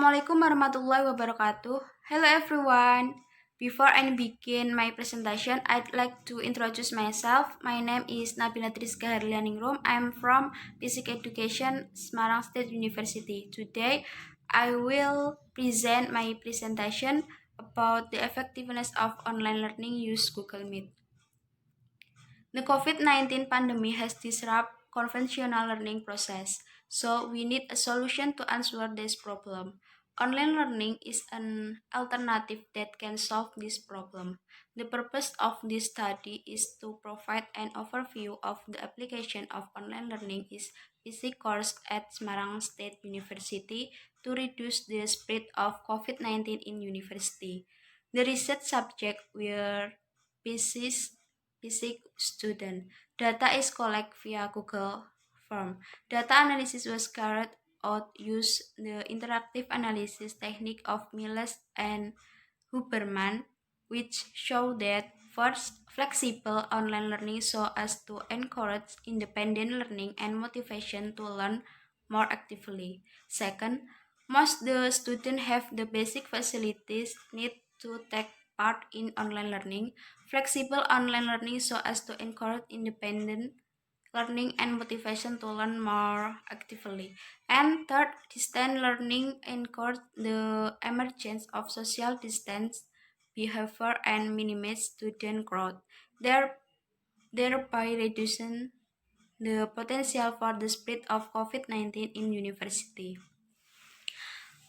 Assalamualaikum warahmatullahi wabarakatuh. Hello everyone. Before I begin my presentation, I'd like to introduce myself. My name is Nabila Triska Harlianingrum. I'm from Physics Education, Semarang State University. Today, I will present my presentation about the effectiveness of online learning use Google Meet. The COVID-19 pandemic has disrupted conventional learning process, so we need a solution to answer this problem. Online learning is an alternative that can solve this problem. The purpose of this study is to provide an overview of the application of online learning in physics course at Semarang State University to reduce the spread of COVID-19 in university. The research subject were physics student. Data is collected via Google Form. Data analysis was carried out using the interactive analysis technique of Miles and Huberman, which show that first, flexible online learning so as to encourage independent learning and motivation to learn more actively. Second, most the students have the basic facilities need to take part in online learning. Flexible online learning so as to encourage independent learning and motivation to learn more actively. And third, distance learning encourages the emergence of social distance behavior and minimize student growth, there, thereby reducing the potential for the spread of COVID-19 in university.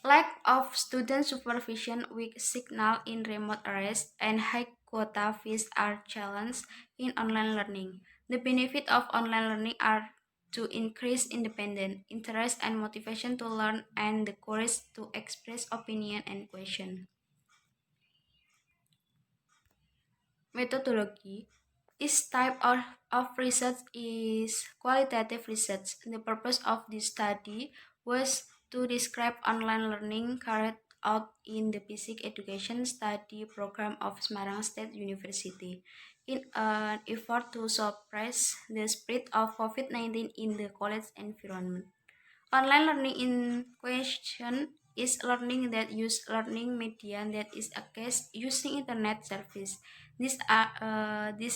Lack of student supervision, weak signal in remote areas, and high quota fees are challenges in online learning. The benefit of online learning are to increase independence, interest, and motivation to learn, and the courage to express opinion and question. Methodology. This type of research is qualitative research. The purpose of this study was to describe online learning carried out in the Physics Education Study Program of Semarang State University in an effort to suppress the spread of COVID-19 in the college environment. Online learning in question is learning that use learning media that is accessed using internet service. This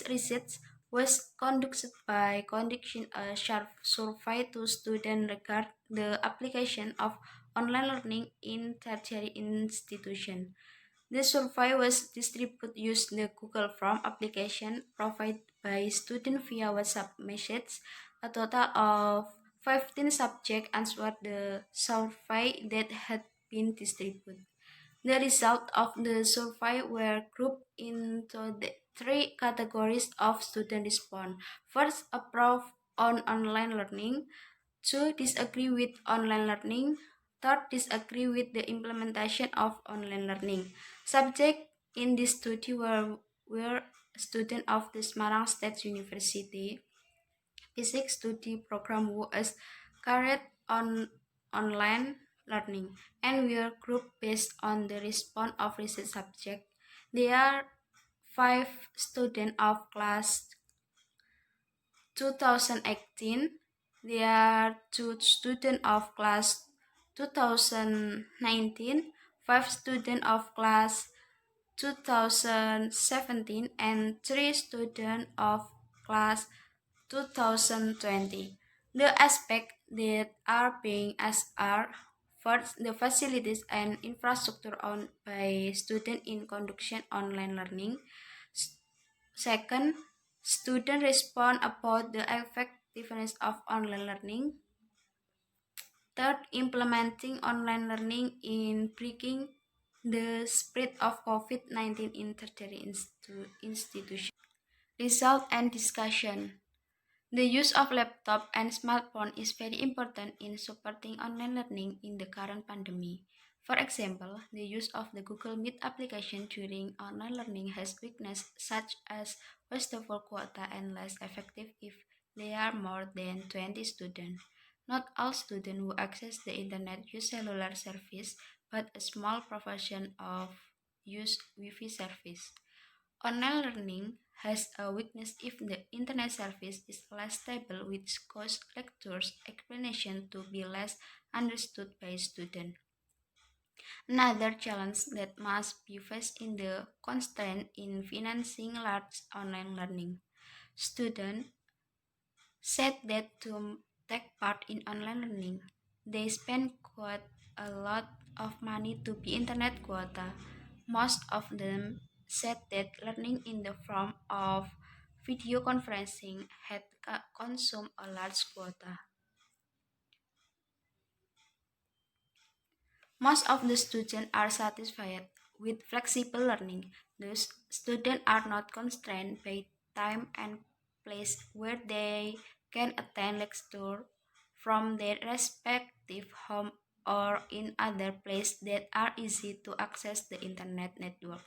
research was conducted by conducting a sharp survey to students regarding the application of online learning in tertiary institution. The survey was distributed using the Google Form application provided by students via WhatsApp message. A total of 15 subjects answered the survey that had been distributed. The results of the survey were grouped into the three categories of student response. First, approve on online learning. Two, disagree with online learning. Third, disagree with the implementation of online learning. Subjects in this study were students of the Semarang State University Physics study program was carried on online learning and were grouped based on the response of research subject. There are 5 students of class 2018. There are 2 students of class 2019, 5 students of class 2017, and 3 students of class 2020. The aspects that are being asked are first, the facilities and infrastructure owned by students in conduction online learning. Second, student respond about the effectiveness of online learning. Third, implementing online learning in breaking the spread of COVID-19 in tertiary institutions. Result and discussion. The use of laptop and smartphone is very important in supporting online learning in the current pandemic. For example, the use of the Google Meet application during online learning has weaknesses such as wasteful quota and less effective if there are more than 20 students. Not all students who access the internet use cellular service, but a small proportion of use Wi-Fi service. Online learning has a weakness if the internet service is less stable, which causes lectures explanation to be less understood by students. Another challenge that must be faced in the constraint in financing large online learning. Students said that to take part in online learning, they spend quite a lot of money to be internet quota. Most of them said that learning in the form of video conferencing had consumed a large quota. Most of the students are satisfied with flexible learning. Those students are not constrained by time and place where they can attend lecture from their respective home or in other places that are easy to access the internet network.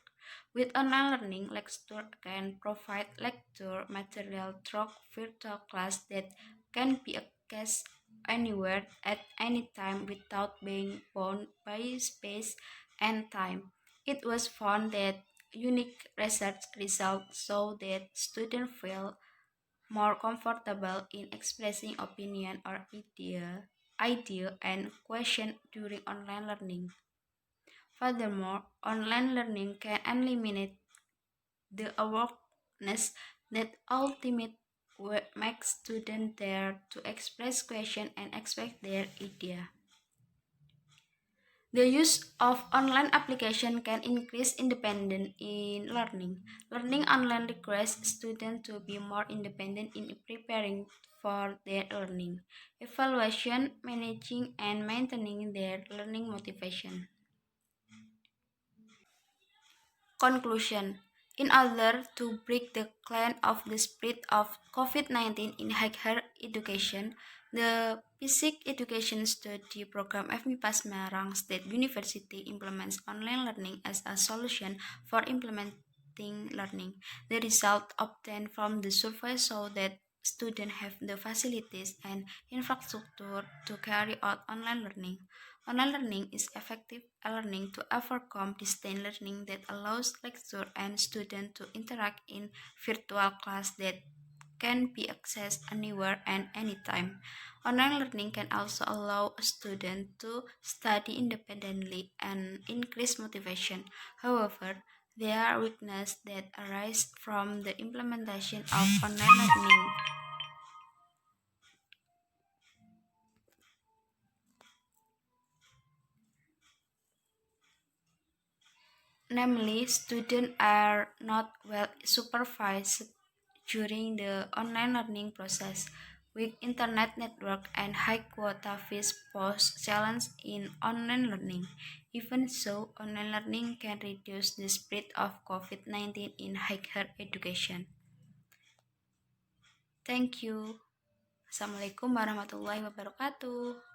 With online learning, lecturer can provide lecture material through virtual class that can be accessed anywhere at any time without being bound by space and time. It was found that unique research results show that students feel more comfortable in expressing opinion or idea and question during online learning. Furthermore, online learning can eliminate the awareness that ultimately makes students dare to express question and express their idea. The use of online application can increase independence in learning. Learning online requires students to be more independent in preparing for their learning, evaluation, managing, and maintaining their learning motivation. Conclusion. In order to break the clan of the spread of COVID-19 in higher education, the Basic Education Study Program FMIPA Semarang State University implements online learning as a solution for implementing learning. The result obtained from the survey show that students have the facilities and infrastructure to carry out online learning. Online learning is effective learning to overcome distance learning that allows lecturer and student to interact in virtual class that can be accessed anywhere and anytime. Online learning can also allow a student to study independently and increase motivation. However, there are weaknesses that arise from the implementation of online learning. Namely, students are not well supervised during the online learning process. Weak internet network and high quota fees pose challenge in online learning. Even so, online learning can reduce the spread of COVID-19 in higher education. Thank you. Assalamualaikum warahmatullahi wabarakatuh.